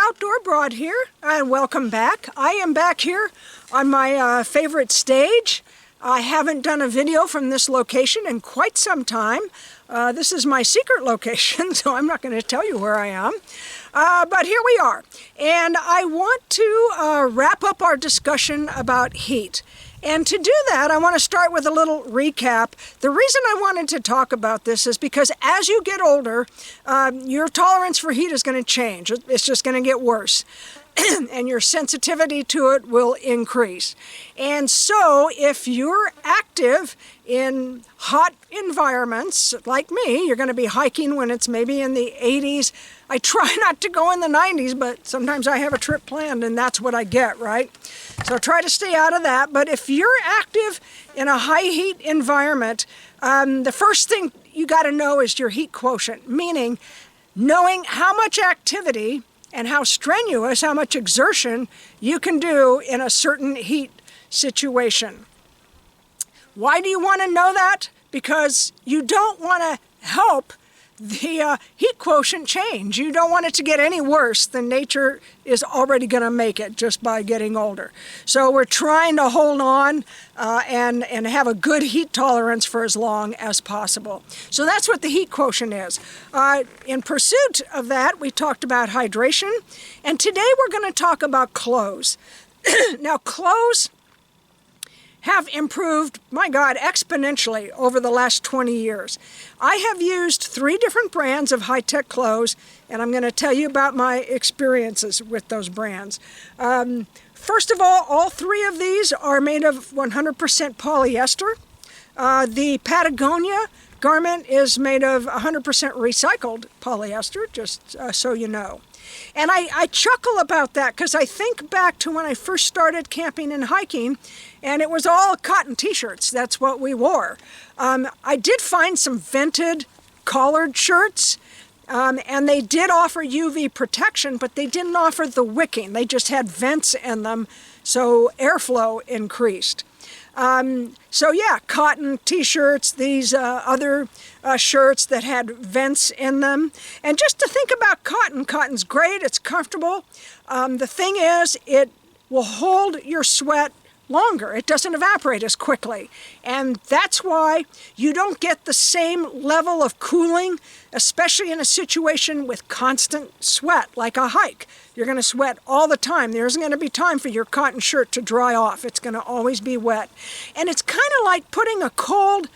Outdoor Broad here, and welcome back. I am back here on my favorite stage. I haven't done a video from this location in quite some time. This is my secret location, so I'm not going to tell you where I am. But here we are, and I want to wrap up our discussion about heat. And to do that, I want to start with a little recap. The reason I wanted to talk about this is because as you get older, your tolerance for heat is going to change. It's just going to get worse. And your sensitivity to it will increase. And so if you're active in hot environments like me, you're going to be hiking when it's maybe in the 80s. I try not to go in the 90s, but sometimes I have a trip planned and that's what I get, right? So try to stay out of that. But if you're active in a high heat environment, the first thing you got to know is your heat quotient, meaning knowing how much activity and how strenuous, how much exertion you can do in a certain heat situation. Why do you want to know that? Because you don't want to help the heat quotient change. You don't want it to get any worse than nature is already going to make it just by getting older. So we're trying to hold on and have a good heat tolerance for as long as possible. So that's what the heat quotient is. In pursuit of that, we talked about hydration, and today we're going to talk about clothes. Now, clothes have improved, my God, exponentially over the last 20 years. I have used 3 different brands of high-tech clothes, and I'm going to tell you about my experiences with those brands. First of all 3 of these are made of 100% polyester. The Patagonia garment is made of 100% recycled polyester, just so you know. And I chuckle about that because I think back to when I first started camping and hiking, and it was all cotton t-shirts. That's what we wore. I did find some vented collared shirts, and they did offer UV protection, but they didn't offer the wicking. They just had vents in them, so airflow increased. So yeah, cotton t-shirts, these other shirts that had vents in them. And just to think about cotton, cotton's great, it's comfortable. The thing is, it will hold your sweat longer. It doesn't evaporate as quickly. And that's why you don't get the same level of cooling, especially in a situation with constant sweat, like a hike. You're going to sweat all the time. There isn't going to be time for your cotton shirt to dry off. It's going to always be wet. And it's kind of like putting a cold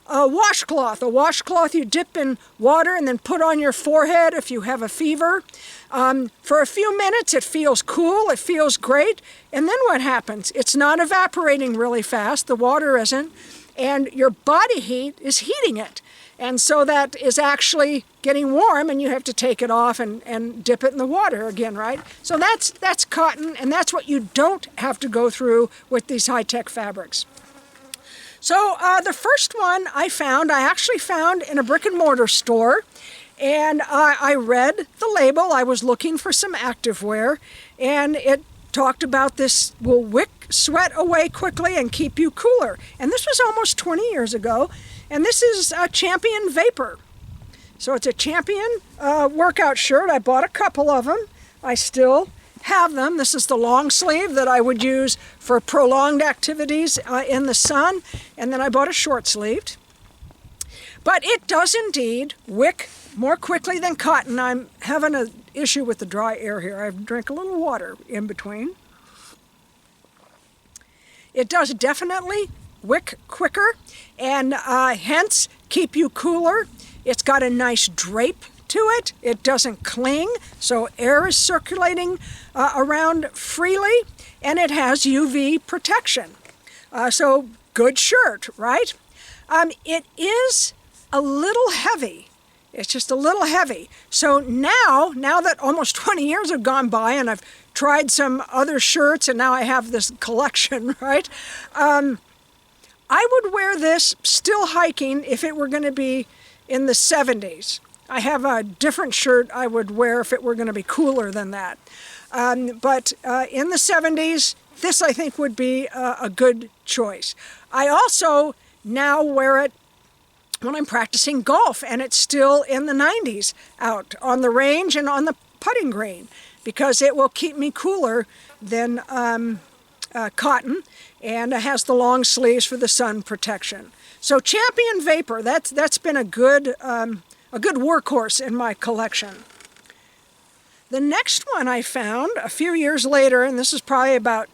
washcloth. A washcloth you dip in water and then put on your forehead if you have a fever. For a few minutes it feels cool, it feels great, and then what happens? It's not evaporating really fast, the water isn't, and your body heat is heating it. And so that is actually getting warm, and you have to take it off and dip it in the water again, right? So that's cotton, and that's what you don't have to go through with these high-tech fabrics. So the first one I actually found in a brick-and-mortar store, and I read the label. I was looking for some activewear, and it talked about this will wick sweat away quickly and keep you cooler. And this was almost 20 years ago, and this is a Champion Vapor. So it's a Champion workout shirt. I bought a couple of them. I still have them. This is the long sleeve that I would use for prolonged activities in the sun, and then I bought a short sleeved. But it does indeed wick more quickly than cotton. I'm having an issue with the dry air here. I have to drink a little water in between. It does definitely wick quicker and hence keep you cooler. It's got a nice drape to it. It doesn't cling, so air is circulating around freely, and it has UV protection. So good shirt, right? It is a little heavy. It's just a little heavy. So now that almost 20 years have gone by and I've tried some other shirts and now I have this collection, right? I would wear this still hiking if it were going to be in the 70s. I have a different shirt I would wear if it were going to be cooler than that. But in the 70s, this I think would be a good choice. I also now wear it when I'm practicing golf, and it's still in the 90s out on the range and on the putting green because it will keep me cooler than cotton, and it has the long sleeves for the sun protection. So Champion Vapor, that's been a good workhorse in my collection. The next one I found a few years later, and this is probably about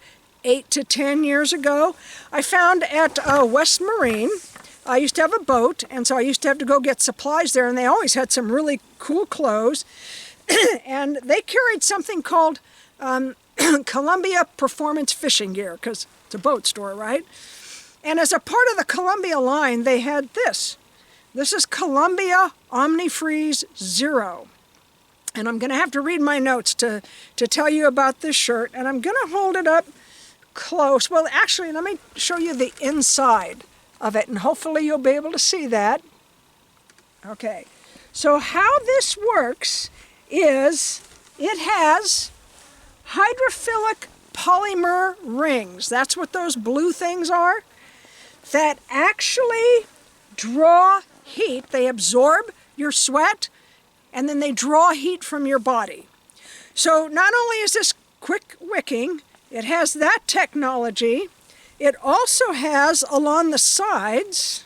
8 to 10 years ago, I found at West Marine. I used to have a boat, and so I used to have to go get supplies there, and they always had some really cool clothes. And they carried something called Columbia Performance Fishing Gear, because it's a boat store, right? And as a part of the Columbia line, they had this. This is Columbia Omni-Freeze Zero. And I'm going to have to read my notes to tell you about this shirt. And I'm going to hold it up close. Well, actually, let me show you the inside of it. And hopefully you'll be able to see that. Okay. So how this works is it has hydrophilic polymer rings. That's what those blue things are. That actually draw heat. They absorb your sweat, and then they draw heat from your body. So not only is this quick wicking, it has that technology. It also has along the sides,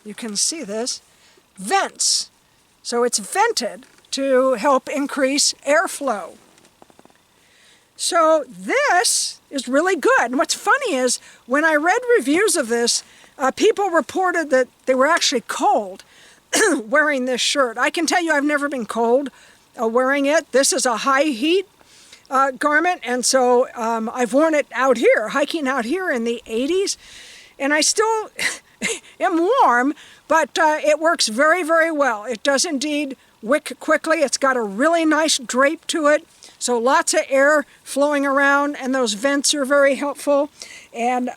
you can see this, vents. So it's vented to help increase airflow. So this is really good. And what's funny is when I read reviews of this, people reported that they were actually cold wearing this shirt. I can tell you I've never been cold wearing it. This is a high heat garment, and so I've worn it out here, hiking out here in the 80s, and I still am warm, but it works very, very well. It does indeed wick quickly. It's got a really nice drape to it, so lots of air flowing around, and those vents are very helpful, and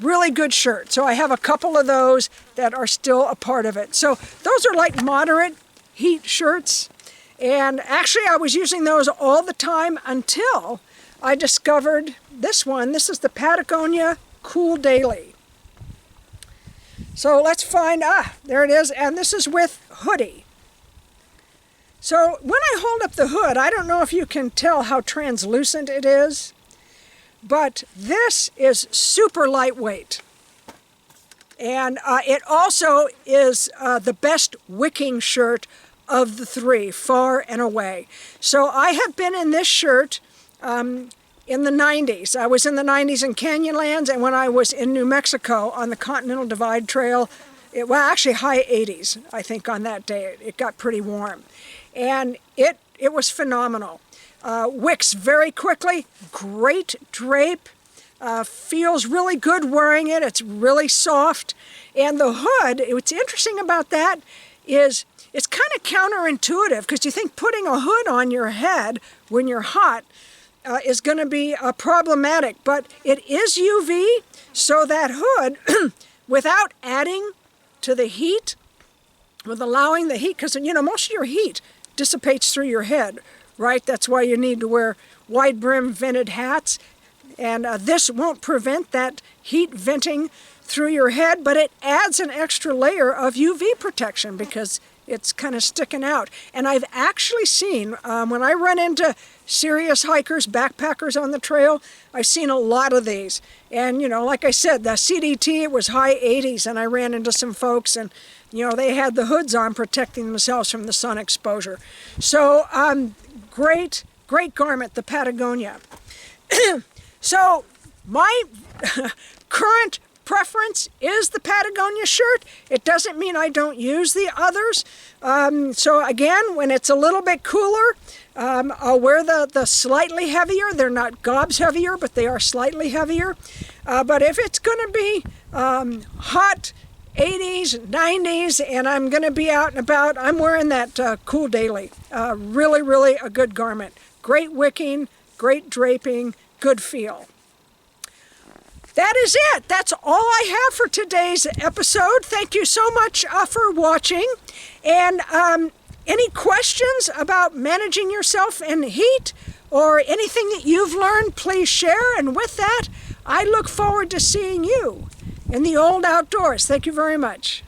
really good shirt. So I have a couple of those that are still a part of it. So those are like moderate heat shirts, and actually I was using those all the time until I discovered this one. This is the Patagonia Cool Daily. So let's find, there it is, and this is with hoodie. So when I hold up the hood, I don't know if you can tell how translucent it is, but this is super lightweight. And it also is the best wicking shirt of the three, far and away. So I have been in this shirt in the 90s. I was in the 90s in Canyonlands, and when I was in New Mexico on the Continental Divide Trail, well, actually high 80s, I think, on that day. It got pretty warm. And it was phenomenal. Wicks very quickly, great drape, feels really good wearing it. It's really soft. And the hood, what's interesting about that is it's kind of counterintuitive, because you think putting a hood on your head when you're hot is going to be problematic, but it is UV, so that hood, without adding to the heat, with allowing the heat, because most of your heat dissipates through your head, right? That's why you need to wear wide brim vented hats, and this won't prevent that heat venting through your head, but it adds an extra layer of UV protection because it's kind of sticking out. And I've actually seen, when I run into serious hikers, backpackers on the trail, I've seen a lot of these. And, like I said, the CDT, it was high 80s, and I ran into some folks, and, they had the hoods on protecting themselves from the sun exposure. So, great garment, the Patagonia. So, my current preference is the Patagonia shirt. It doesn't mean I don't use the others. So again, when it's a little bit cooler, I'll wear the slightly heavier. They're not gobs heavier, but they are slightly heavier. But if it's going to be hot 80s, 90s, and I'm going to be out and about, I'm wearing that Cool Daily. Really, really a good garment. Great wicking, great draping, good feel. That is it. That's all I have for today's episode. Thank you so much for watching. And any questions about managing yourself in heat or anything that you've learned, please share. And with that, I look forward to seeing you in the old outdoors. Thank you very much.